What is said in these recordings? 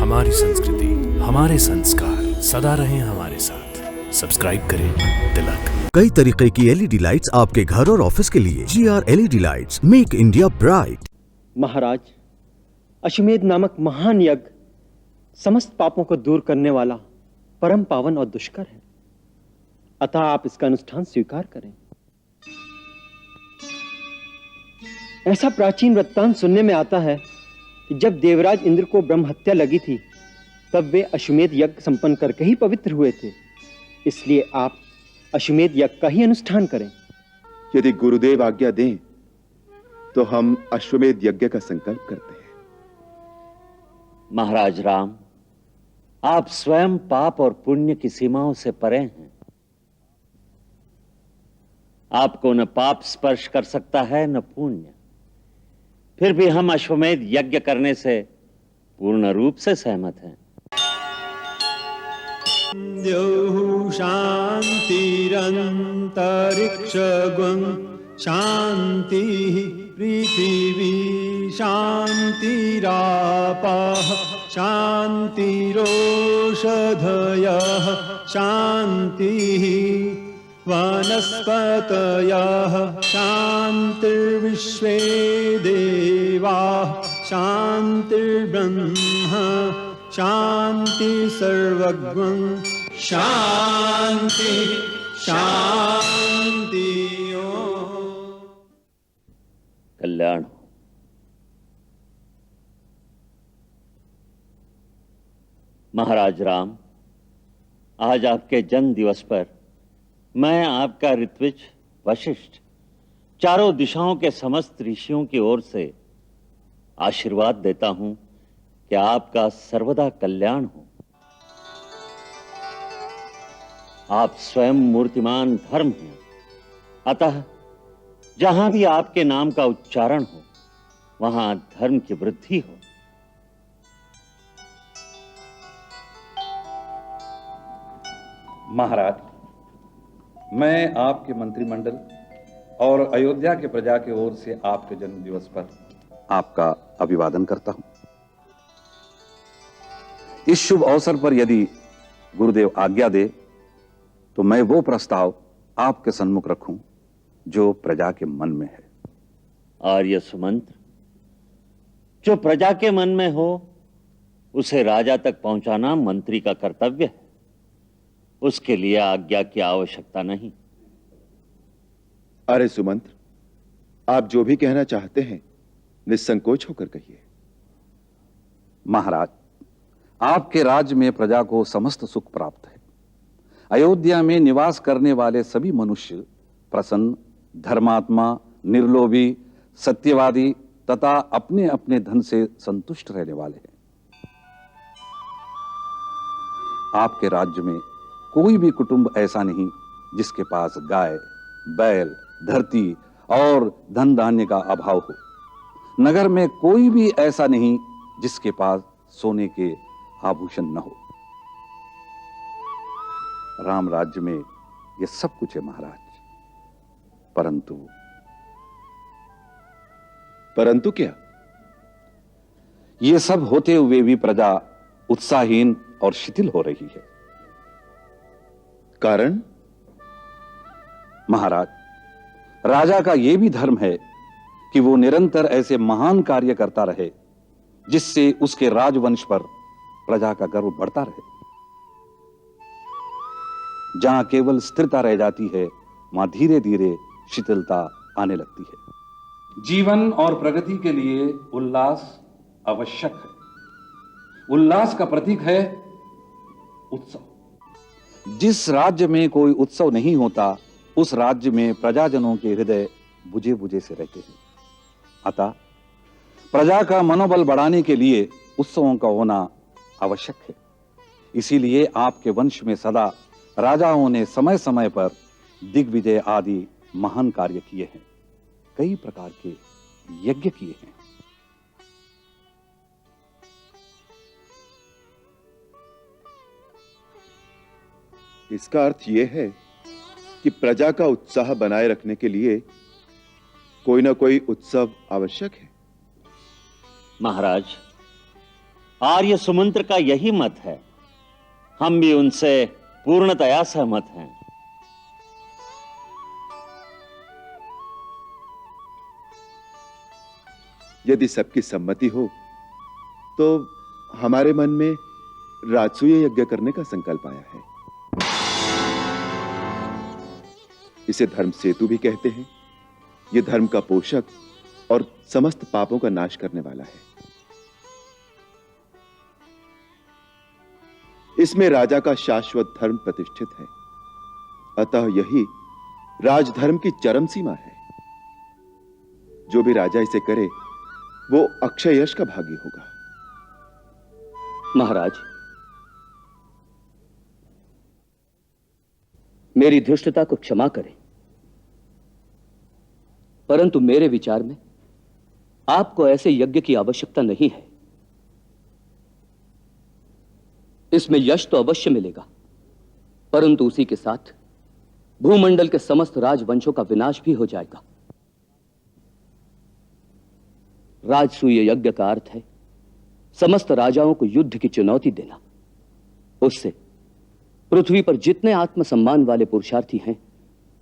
हमारी संस्कृति, हमारे संस्कार सदा रहें हमारे साथ। सब्सक्राइब करें तिलक। कई तरीके की एलईडी लाइट्स आपके घर और ऑफिस के लिए। GR LED lights, make India bright. महाराज, अश्वमेध नामक महान यज्ञ समस्त पापों को दूर करने वाला परम पावन और दुष्कर है, अतः आप इसका अनुष्ठान स्वीकार करें। ऐसा प्राचीन वृत्तांत सुनने में आता है कि जब देवराज इंद्र को ब्रह्म हत्या लगी थी, तब वे अश्वमेध यज्ञ संपन्न करके ही पवित्र हुए थे। इसलिए आप अश्वमेध यज्ञ का ही अनुष्ठान करें। यदि गुरुदेव आज्ञा दें तो हम अश्वमेध यज्ञ का संकल्प करते हैं। महाराज राम, आप स्वयं पाप और पुण्य की सीमाओं से परे हैं। आपको न पाप स्पर्श कर सकता है न पुण्य, फिर भी हम अश्वमेध यज्ञ करने से पूर्ण रूप से सहमत हैं। द्यौः शान्तिरन्तरिक्षगुं शान्तिः पृथिवी शान्तिरापः शान्तिरोषधयः शान्तिः वनस्पतयः शान्तिर्विश्वे देवाः शान्तिर्ब्रह्म शांति सर्वज्ञं शांति शांति। कल्याण। महाराज राम, आज आपके जन्म दिवस पर मैं आपका ऋत्विज वशिष्ठ चारों दिशाओं के समस्त ऋषियों की ओर से आशीर्वाद देता हूं कि आपका सर्वदा कल्याण हो। आप स्वयं मूर्तिमान धर्म हैं, अतः जहां भी आपके नाम का उच्चारण हो वहां धर्म की वृद्धि हो। महाराज, मैं आपके मंत्रिमंडल और अयोध्या के प्रजा की ओर से आपके जन्म दिवस पर आपका अभिवादन करता हूं। इस शुभ अवसर पर यदि गुरुदेव आज्ञा दे तो मैं वो प्रस्ताव आपके सम्मुख रखूं जो प्रजा के मन में है। आर्य सुमंत्र, जो प्रजा के मन में हो उसे राजा तक पहुंचाना मंत्री का कर्तव्य है। उसके लिए आज्ञा की आवश्यकता नहीं। अरे सुमंत्र, आप जो भी कहना चाहते हैं निसंकोच होकर कहिए। महाराज, आपके राज्य में प्रजा को समस्त सुख प्राप्त है। अयोध्या में निवास करने वाले सभी मनुष्य प्रसन्न, धर्मात्मा, निर्लोभी, सत्यवादी तथा अपने अपने धन से संतुष्ट रहने वाले हैं। आपके राज्य में कोई भी कुटुंब ऐसा नहीं जिसके पास गाय, बैल, धरती और धन धान्य का अभाव हो। नगर में कोई भी ऐसा नहीं जिसके पास सोने के आभूषण न हो। राम राज्य में यह सब कुछ है महाराज, परंतु क्या? यह सब होते हुए भी प्रजा उत्साहहीन और शिथिल हो रही है। कारण? महाराज, राजा का यह भी धर्म है कि वो निरंतर ऐसे महान कार्य करता रहे जिससे उसके राजवंश पर प्रजा का गर्व बढ़ता रहे। जहां केवल स्थिरता रह जाती है वहां धीरे धीरे शिथिलता आने लगती है। जीवन और प्रगति के लिए उल्लास आवश्यक है। उल्लास का प्रतीक है उत्सव। जिस राज्य में कोई उत्सव नहीं होता उस राज्य में प्रजाजनों के हृदय बुझे बुझे से रहते हैं। अतः प्रजा का मनोबल बढ़ाने के लिए उत्सवों का होना आवश्यक है। इसीलिए आपके वंश में सदा राजाओं ने समय समय पर दिग्विजय आदि महान कार्य किए हैं, कई प्रकार के यज्ञ किए हैं। इसका अर्थ यह है कि प्रजा का उत्साह बनाए रखने के लिए कोई ना कोई उत्सव आवश्यक है। महाराज, आर्य सुमंत्र का यही मत है। हम भी उनसे पूर्णतया सहमत हैं। यदि सबकी सम्मति हो तो हमारे मन में राजसूय यज्ञ करने का संकल्प आया है। इसे धर्म सेतु भी कहते हैं। यह धर्म का पोषक और समस्त पापों का नाश करने वाला है। इसमें राजा का शाश्वत धर्म प्रतिष्ठित है। अतः यही राजधर्म की चरम सीमा है। जो भी राजा इसे करे वो अक्षय यश का भागी होगा। महाराज, मेरी धृष्टता को क्षमा करें, परंतु मेरे विचार में आपको ऐसे यज्ञ की आवश्यकता नहीं है। इसमें यश तो अवश्य मिलेगा, परंतु उसी के साथ भूमंडल के समस्त राजवंशों का विनाश भी हो जाएगा। राजसूय यज्ञ का अर्थ है समस्त राजाओं को युद्ध की चुनौती देना। उससे पृथ्वी पर जितने आत्मसम्मान वाले पुरुषार्थी हैं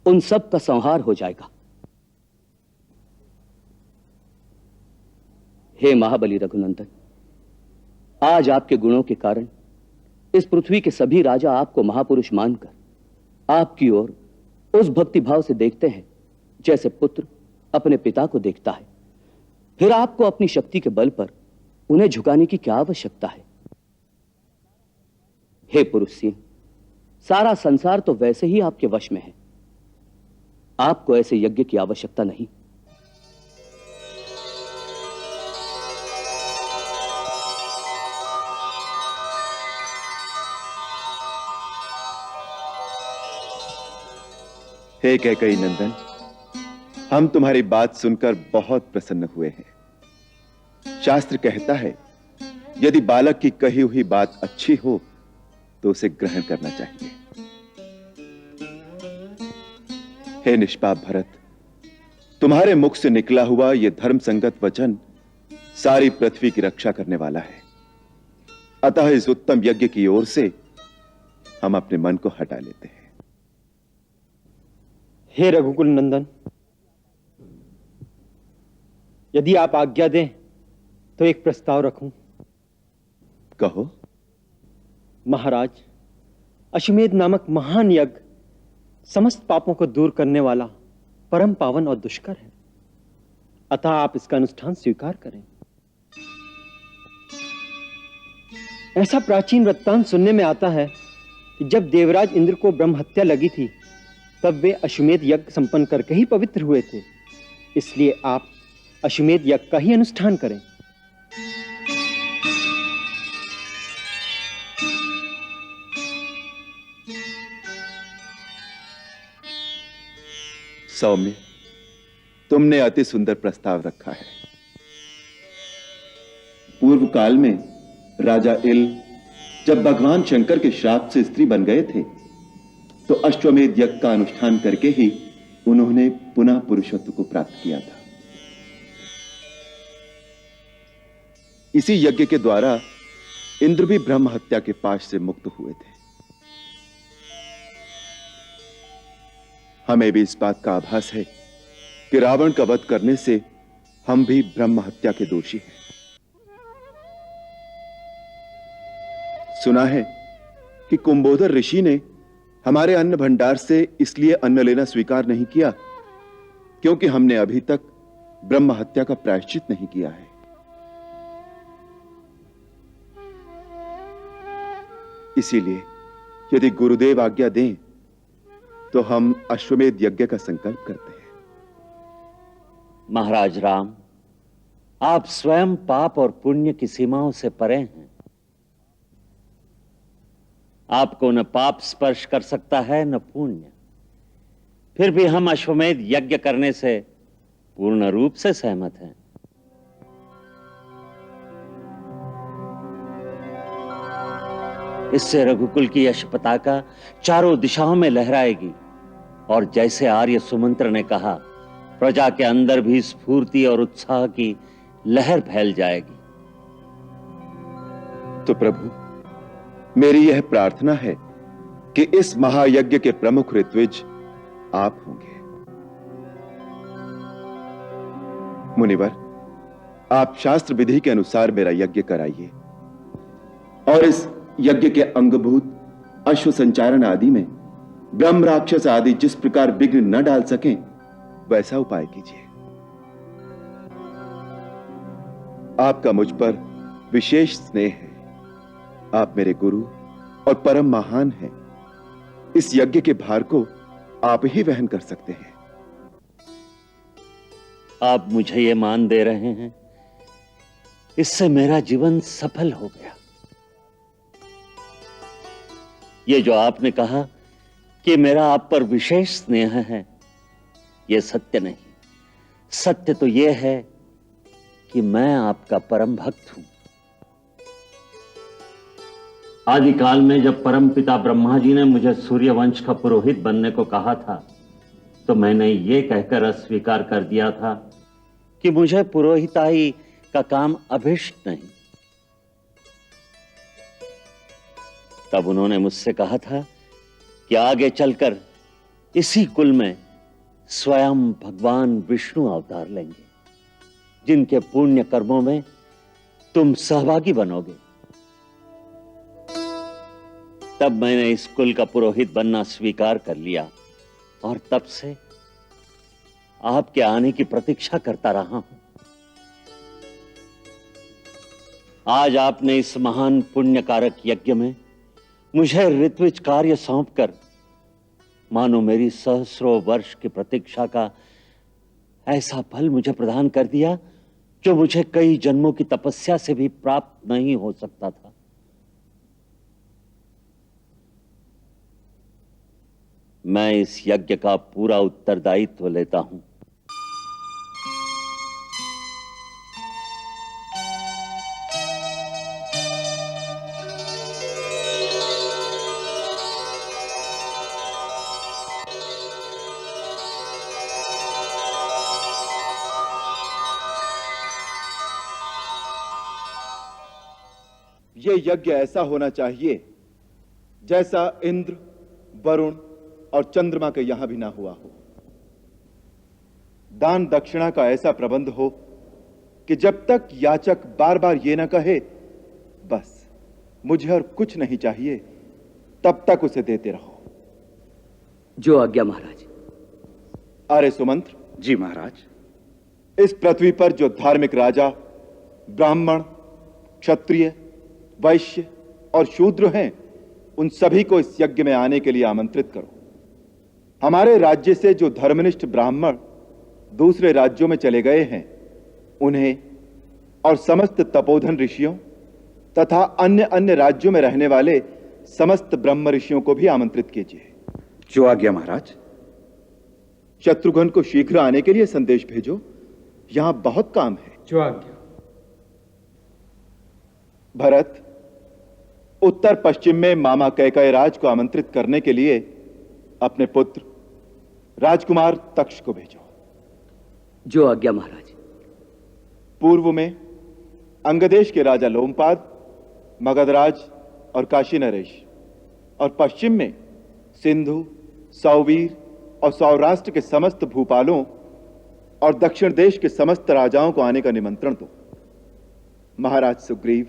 उन सब का संहार हो जाएगा। हे महाबली रघुनंदन, आज आपके गुणों के कारण इस पृथ्वी के सभी राजा आपको महापुरुष मानकर आपकी ओर उस भक्तिभाव से देखते हैं जैसे पुत्र अपने पिता को देखता है। फिर आपको अपनी शक्ति के बल पर उन्हें झुकाने की क्या आवश्यकता है? हे पुरुष सिंह, सारा संसार तो वैसे ही आपके वश में है। आपको ऐसे यज्ञ की आवश्यकता नहीं। हे कैकेयी नंदन, हम तुम्हारी बात सुनकर बहुत प्रसन्न हुए हैं। शास्त्र कहता है यदि बालक की कही हुई बात अच्छी हो तो उसे ग्रहण करना चाहिए। हे निष्पाप भरत, तुम्हारे मुख से निकला हुआ यह धर्म संगत वचन सारी पृथ्वी की रक्षा करने वाला है। अतः इस उत्तम यज्ञ की ओर से हम अपने मन को हटा लेते हैं। हे रघुकुल नंदन, यदि आप आज्ञा दें तो एक प्रस्ताव रखूं। कहो। महाराज, अश्वमेध नामक महान यज्ञ समस्त पापों को दूर करने वाला परम पावन और दुष्कर है। अतः आप इसका अनुष्ठान स्वीकार करें। ऐसा प्राचीन वृत्तांत सुनने में आता है कि जब देवराज इंद्र को ब्रह्म हत्या लगी थी तब वे अश्वमेध यज्ञ संपन्न करके ही पवित्र हुए थे। इसलिए आप अश्वमेध यज्ञ का ही अनुष्ठान करें। सौम्य, तुमने अति सुंदर प्रस्ताव रखा है। पूर्व काल में राजा इल जब भगवान शंकर के श्राप से स्त्री बन गए थे तो अश्वमेध यज्ञ का अनुष्ठान करके ही उन्होंने पुनः पुरुषत्व को प्राप्त किया था। इसी यज्ञ के द्वारा इंद्र भी ब्रह्म हत्या के पाश से मुक्त हुए थे। हमें भी इस बात का आभास है कि रावण का वध करने से हम भी ब्रह्म हत्या के दोषी हैं। सुना है कि कुंभोदर ऋषि ने हमारे अन्न भंडार से इसलिए अन्न लेना स्वीकार नहीं किया क्योंकि हमने अभी तक ब्रह्म हत्या का प्रायश्चित नहीं किया है। इसीलिए यदि गुरुदेव आज्ञा दें तो हम अश्वमेध यज्ञ का संकल्प करते हैं। महाराज राम, आप स्वयं पाप और पुण्य की सीमाओं से परे हैं। आपको न पाप स्पर्श कर सकता है न पुण्य। फिर भी हम अश्वमेध यज्ञ करने से पूर्ण रूप से सहमत हैं। इससे रघुकुल की यश पताका चारों दिशाओं में लहराएगी और जैसे आर्य सुमंत्र ने कहा, प्रजा के अंदर भी स्फूर्ति और उत्साह की लहर फैल जाएगी। तो प्रभु, मेरी यह प्रार्थना है कि इस महायज्ञ के प्रमुख ऋत्विज आप होंगे। मुनिवर, आप शास्त्र विधि के अनुसार मेरा यज्ञ कराइए और इस यज्ञ के अंगभूत अश्व संचारण आदि में ब्रह्म राक्षस आदि जिस प्रकार विघ्न न डाल सकें, वैसा उपाय कीजिए। आपका मुझ पर विशेष स्नेह है। आप मेरे गुरु और परम महान हैं। इस यज्ञ के भार को आप ही वहन कर सकते हैं। आप मुझे ये मान दे रहे हैं, इससे मेरा जीवन सफल हो गया। ये जो आपने कहा कि मेरा आप पर विशेष स्नेह है, यह सत्य नहीं। सत्य तो यह है कि मैं आपका परम भक्त हूं। आदिकाल में जब परम पिता ब्रह्मा जी ने मुझे सूर्यवंश का पुरोहित बनने को कहा था, तो मैंने ये कहकर अस्वीकार कर दिया था कि मुझे पुरोहिताई का काम अभिष्ट नहीं। तब उन्होंने मुझसे कहा था कि आगे चलकर इसी कुल में स्वयं भगवान विष्णु अवतार लेंगे, जिनके पुण्य कर्मों में तुम सहभागी बनोगे। तब मैंने इस कुल का पुरोहित बनना स्वीकार कर लिया और तब से आपके आने की प्रतीक्षा करता रहा हूं। आज आपने इस महान पुण्यकारक यज्ञ में मुझे ऋत्विज कार्य सौंपकर मानो मेरी सहस्रों वर्ष की प्रतीक्षा का ऐसा फल मुझे प्रदान कर दिया जो मुझे कई जन्मों की तपस्या से भी प्राप्त नहीं हो सकता था। मैं इस यज्ञ का पूरा उत्तरदायित्व लेता हूं। यह यज्ञ ऐसा होना चाहिए जैसा इंद्र, वरुण और चंद्रमा के यहां भी ना हुआ हो। दान दक्षिणा का ऐसा प्रबंध हो कि जब तक याचक बार बार ये ना कहे बस मुझे और कुछ नहीं चाहिए, तब तक उसे देते रहो। जो आज्ञा महाराज। अरे सुमंत्र। जी महाराज। इस पृथ्वी पर जो धार्मिक राजा, ब्राह्मण, क्षत्रिय, वैश्य और शूद्र हैं, उन सभी को इस यज्ञ में आने के लिए आमंत्रित करो। हमारे राज्य से जो धर्मनिष्ठ ब्राह्मण दूसरे राज्यों में चले गए हैं, उन्हें और समस्त तपोधन ऋषियों तथा अन्य अन्य राज्यों में रहने वाले समस्त ब्रह्म ऋषियों को भी आमंत्रित कीजिए। जो आज्ञा महाराज। शत्रुघ्न को शीघ्र आने के लिए संदेश भेजो, यहां बहुत काम है। जो आज्ञा। भरत, उत्तर पश्चिम में मामा कैकेयराज को आमंत्रित करने के लिए अपने पुत्र राजकुमार तक्ष को भेजो। जो आज्ञा महाराज। पूर्व में अंगदेश के राजा लोमपाद, मगधराज और काशी नरेश, और पश्चिम में सिंधु, सौवीर और सौराष्ट्र के समस्त भूपालों और दक्षिण देश के समस्त राजाओं को आने का निमंत्रण दो। महाराज सुग्रीव,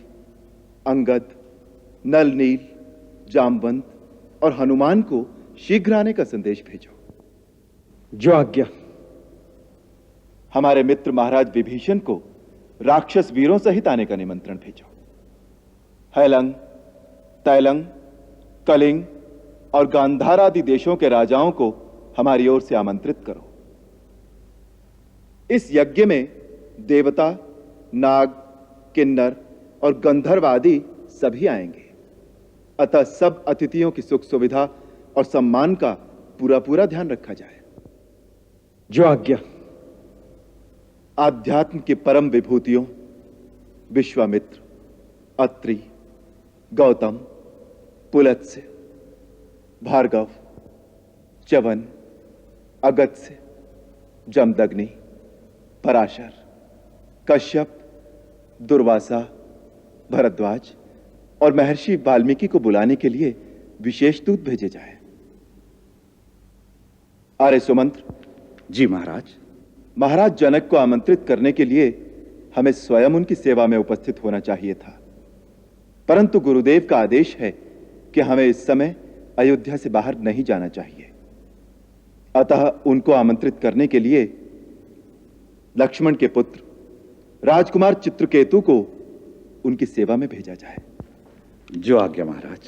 अंगद, नल नील, जामवंत और हनुमान को शीघ्र आने का संदेश भेजो। जो आज्ञा। हमारे मित्र महाराज विभीषण को राक्षस वीरों सहित आने का निमंत्रण भेजो। हैलंग, तैलंग, कलिंग और गांधार आदि देशों के राजाओं को हमारी ओर से आमंत्रित करो। इस यज्ञ में देवता, नाग, किन्नर और गंधर्व आदि सभी आएंगे। अतः सब अतिथियों की सुख सुविधा और सम्मान का पूरा पूरा ध्यान रखा जाए। जो आज्ञा। आध्यात्म की परम विभूतियों विश्वामित्र, अत्रि, गौतम, पुलत्स्य, भार्गव, च्यवन, अगस्त्य, जमदग्नि, पराशर, कश्यप, दुर्वासा, भरद्वाज और महर्षि वाल्मीकि को बुलाने के लिए विशेष दूत भेजे जाए। आर्य सुमंत्र। जी महाराज। महाराज जनक को आमंत्रित करने के लिए हमें स्वयं उनकी सेवा में उपस्थित होना चाहिए था, परंतु गुरुदेव का आदेश है कि हमें इस समय अयोध्या से बाहर नहीं जाना चाहिए। अतः उनको आमंत्रित करने के लिए लक्ष्मण के पुत्र राजकुमार चित्रकेतु को उनकी सेवा में भेजा जाए। जो आज्ञा महाराज।